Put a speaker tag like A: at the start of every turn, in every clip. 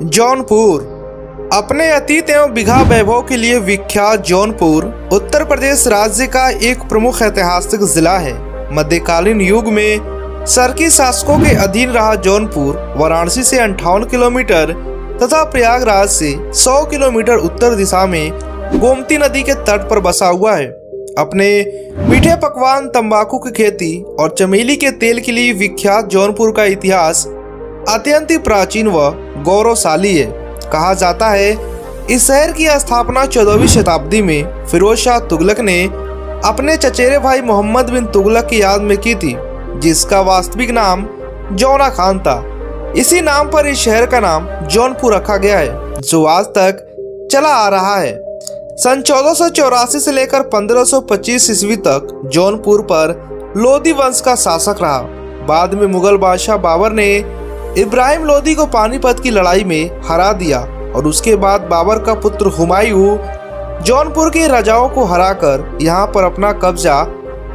A: जौनपुर अपने अतीत एवं विघा वैभव के लिए विख्यात जौनपुर उत्तर प्रदेश राज्य का एक प्रमुख ऐतिहासिक जिला है। मध्यकालीन युग में सरकी शासकों के अधीन रहा जौनपुर वाराणसी से 58 किलोमीटर तथा प्रयागराज से 100 किलोमीटर उत्तर दिशा में गोमती नदी के तट पर बसा हुआ है। अपने मीठे पकवान, तंबाकू की खेती और चमेली के तेल के लिए विख्यात जौनपुर का इतिहास अत्यंत ही प्राचीन व गौरवशाली है। कहा जाता है इस शहर की स्थापना 14वीं शताब्दी में फिरोज शाह तुगलक ने अपने चचेरे भाई मोहम्मद बिन तुगलक की याद में की थी, जिसका वास्तविक नाम जौना खान था। इसी नाम पर इस शहर का नाम जौनपुर रखा गया है, जो आज तक चला आ रहा है। सन 1484 से लेकर 1525 ईस्वी तक जौनपुर पर लोधी वंश का शासक रहा। बाद में मुगल बादशाह बाबर ने इब्राहिम लोधी को पानीपत की लड़ाई में हरा दिया और उसके बाद बाबर का पुत्र हुमायूं जौनपुर के राजाओं को हराकर यहाँ पर अपना कब्जा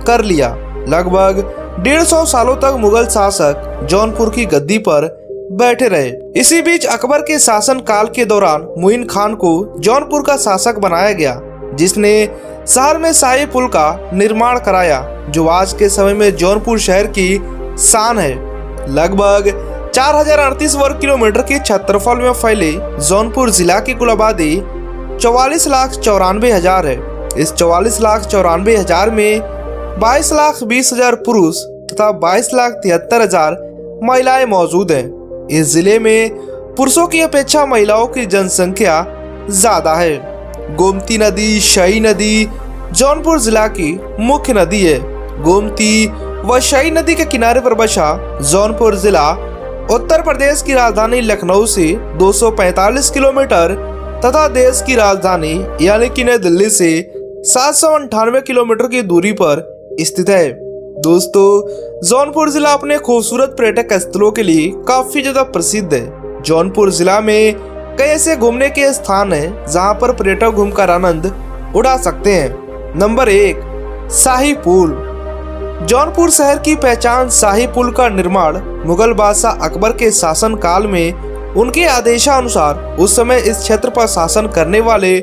A: कर लिया। लगभग 150 सालों तक मुगल शासक जौनपुर की गद्दी पर बैठे रहे। इसी बीच अकबर के शासन काल के दौरान मुइन खान को जौनपुर का शासक बनाया गया, जिसने शहर में शाही पुल का निर्माण कराया, जो आज के समय में जौनपुर शहर की शान है। लगभग 4038 वर्ग किलोमीटर के क्षेत्रफल में फैले जौनपुर जिला की कुल आबादी 44,94,000 है। इस 44,94,000 में 22,20,000 पुरुष तथा 22,73,000 महिलाएं मौजूद हैं। इस जिले में पुरुषों की अपेक्षा महिलाओं की जनसंख्या ज्यादा है। गोमती नदी, शही नदी जौनपुर जिला की मुख्य नदी है। गोमती व शही नदी के किनारे पर बसा जौनपुर जिला उत्तर प्रदेश की राजधानी लखनऊ से 245 किलोमीटर तथा देश की राजधानी यानी कि नई दिल्ली से 798 किलोमीटर की दूरी पर स्थित है। दोस्तों, जौनपुर जिला अपने खूबसूरत पर्यटक स्थलों के लिए काफी ज्यादा प्रसिद्ध है। जौनपुर जिला में कई ऐसे घूमने के स्थान हैं जहां पर पर्यटक घूमकर आनंद उड़ा सकते हैं। नंबर 1, शाही पुल। जौनपुर शहर की पहचान शाही पुल का निर्माण मुगल बादशाह अकबर के शासन काल में उनके आदेशानुसार उस समय इस क्षेत्र पर शासन करने वाले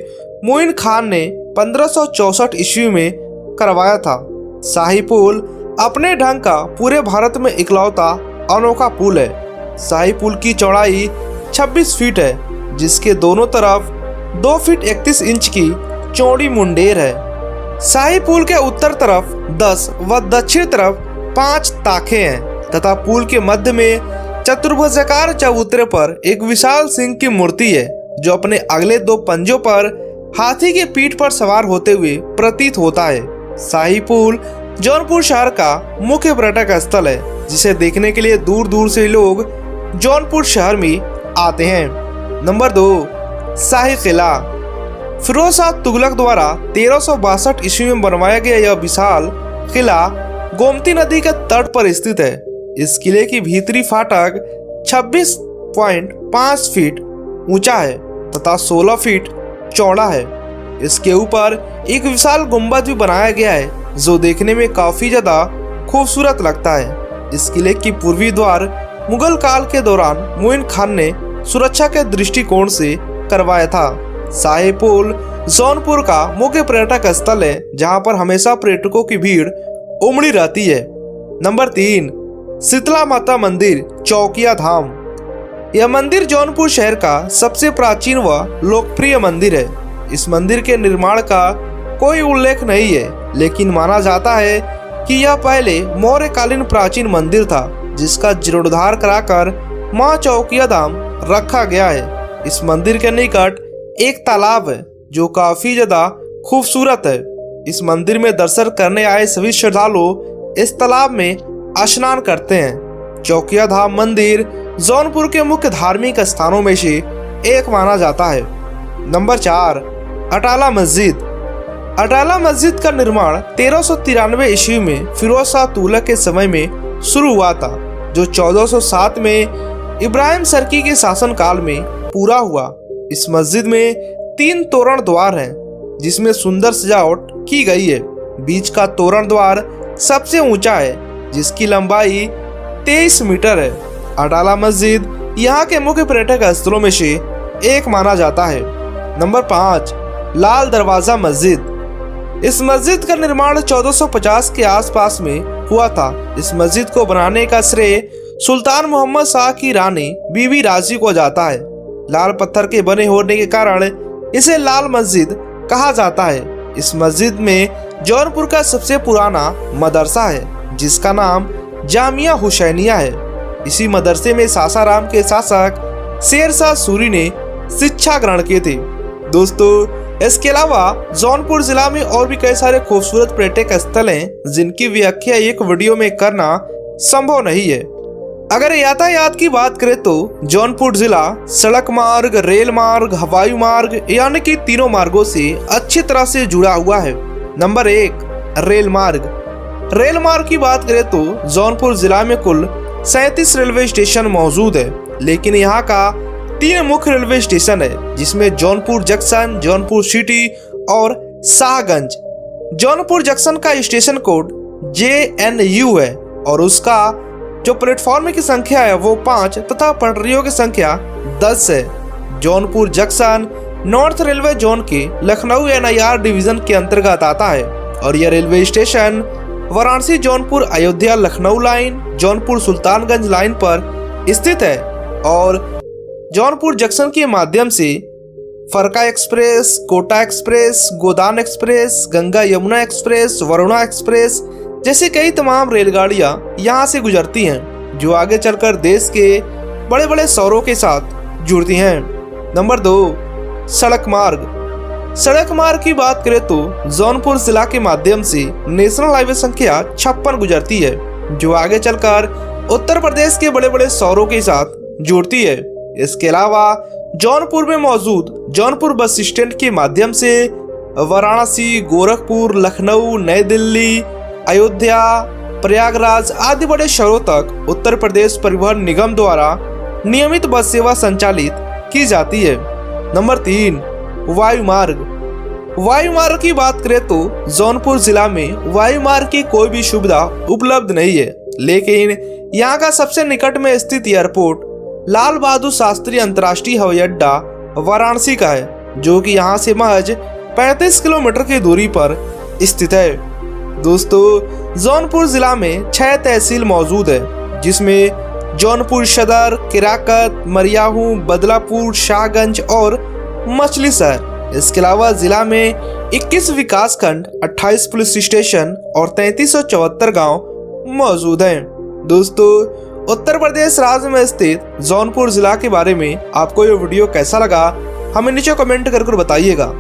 A: मुइन खान ने 1564 ईस्वी में करवाया था। शाही पुल अपने ढंग का पूरे भारत में इकलौता अनोखा पुल है। शाही पुल की चौड़ाई 26 फीट है, जिसके दोनों तरफ 2 फीट 31 इंच की चौड़ी मुंडेर है। शाही पुल के उत्तर तरफ 10 व दक्षिण तरफ 5 ताखें हैं तथा पुल के मध्य में चतुर्भुजाकार चबूतरे पर एक विशाल सिंह की मूर्ति है, जो अपने अगले 2 पंजों पर हाथी के पीठ पर सवार होते हुए प्रतीत होता है। शाही पुल जौनपुर शहर का मुख्य पर्यटक स्थल है, जिसे देखने के लिए दूर दूर से लोग जौनपुर शहर में आते हैं। नंबर 2, शाही किला। फिरोज शाह तुगलक द्वारा 1362 ईस्वी में बनवाया गया यह विशाल किला गोमती नदी के तट पर स्थित है। इस किले की भीतरी फाटक 26.5 फीट ऊंचा है तथा 16 फीट चौड़ा है। इसके ऊपर एक विशाल गुंबद भी बनाया गया है, जो देखने में काफी ज्यादा खूबसूरत लगता है। इस किले की पूर्वी द्वार मुगल काल के दौरान मुइन खान ने सुरक्षा के दृष्टिकोण से करवाया था। शाही पुल जौनपुर का मुख्य पर्यटक स्थल है, जहां पर हमेशा पर्यटकों की भीड़ उमड़ी रहती है। नंबर 3, शीतला माता मंदिर, चौकिया धाम। यह मंदिर जौनपुर शहर का सबसे प्राचीन व लोकप्रिय मंदिर है। इस मंदिर के निर्माण का कोई उल्लेख नहीं है, लेकिन माना जाता है कि यह पहले मौर्यकालीन प्राचीन मंदिर था, जिसका जीर्णोद्धार कराकर मां चौकिया धाम रखा गया है। इस मंदिर के निकट एक तालाब है, जो काफी ज्यादा खूबसूरत है। इस मंदिर में दर्शन करने आए सभी श्रद्धालु इस तालाब में स्नान करते हैं। चौकिया धाम मंदिर जौनपुर के मुख्य धार्मिक स्थानों में से एक माना जाता है। नंबर 4, अटाला मस्जिद। अटाला मस्जिद का निर्माण 1393 ईस्वी में फिरोज शाह तुगलक के समय में शुरू हुआ था, जो 1407 में इब्राहिम सरकी के शासन काल में पूरा हुआ। इस मस्जिद में 3 तोरण द्वार हैं, जिसमें सुंदर सजावट की गई है। बीच का तोरण द्वार सबसे ऊंचा है, जिसकी लंबाई 23 मीटर है। अटाला मस्जिद यहाँ के मुख्य पर्यटक स्थलों में से एक माना जाता है। नंबर 5, लाल दरवाजा मस्जिद। इस मस्जिद का निर्माण 1450 के आसपास में हुआ था। इस मस्जिद को बनाने का श्रेय सुल्तान मोहम्मद शाह की रानी बीबी राजी को जाता है। लाल पत्थर के बने होने के कारण इसे लाल मस्जिद कहा जाता है। इस मस्जिद में जौनपुर का सबसे पुराना मदरसा है, जिसका नाम जामिया हुसैनिया है। इसी मदरसे में सासाराम के शासक शेरशाह सूरी ने शिक्षा ग्रहण किए थे। दोस्तों, इसके अलावा जौनपुर जिला में और भी कई सारे खूबसूरत पर्यटक स्थल हैं, जिनकी व्याख्या एक वीडियो में करना संभव नहीं है। अगर यातायात की बात करें तो जौनपुर जिला सड़क मार्ग, रेल मार्ग, हवाई मार्ग यानी कि तीनों मार्गों से अच्छी तरह से जुड़ा हुआ है। नंबर 1, रेल मार्ग। रेल मार्ग की बात करें तो जौनपुर जिला में कुल 37 रेलवे स्टेशन मौजूद है, लेकिन यहाँ का 3 मुख्य रेलवे स्टेशन है, जिसमें जौनपुर जंक्शन, जौनपुर सिटी और शाहगंज। जौनपुर जंक्शन का स्टेशन कोड JNU है और उसका जो प्लेटफॉर्म की संख्या है वो 5 तथा पटरियों की संख्या 10 है। Jaunpur junction north railway zone के लखनऊ NIR डिवीजन के अंतर्गत आता है और यह railway station Varanasi Jaunpur Ayodhya Lucknow line, Jaunpur Sultanganj line पर स्थित है और जौनपुर जंक्शन के माध्यम से Farakka Express, Kota Express, Godan Express, Ganga Yamuna Express, Varuna Express जैसे कई तमाम रेलगाड़ियां यहां से गुजरती हैं, जो आगे चलकर देश के बड़े बड़े शहरों के साथ जुड़ती हैं। नंबर 2, सड़क मार्ग। सड़क मार्ग की बात करें तो जौनपुर जिला के माध्यम से नेशनल हाईवे संख्या 56 गुजरती है, जो आगे चलकर उत्तर प्रदेश के बड़े बड़े शहरों के साथ जुड़ती है। इसके अलावा जौनपुर में मौजूद जौनपुर बस स्टैंड के माध्यम से वाराणसी, गोरखपुर, लखनऊ, नई दिल्ली, अयोध्या, प्रयागराज आदि बड़े शहरों तक उत्तर प्रदेश परिवहन निगम द्वारा नियमित बस सेवा संचालित की जाती है। नंबर 3, वायु मार्ग। वायु मार्ग की बात करें तो जौनपुर जिला में वायु मार्ग की कोई भी सुविधा उपलब्ध नहीं है, लेकिन यहाँ का सबसे निकट में स्थित एयरपोर्ट लाल बहादुर शास्त्री अंतर्राष्ट्रीय हवाई अड्डा वाराणसी का है, जो कि यहाँ से महज 35 किलोमीटर की दूरी पर स्थित है। दोस्तों, जौनपुर जिला में 6 तहसील मौजूद है, जिसमें जौनपुर सदर, किराकत, मरियाहू, बदलापुर, शाहगंज और मछली शहर। इसके अलावा जिला में 21 विकास खंड, 28 पुलिस स्टेशन और 3374 गांव मौजूद हैं। दोस्तों, उत्तर प्रदेश राज्य में स्थित जौनपुर जिला के बारे में आपको ये वीडियो कैसा लगा, हमें नीचे कमेंट करके बताइएगा।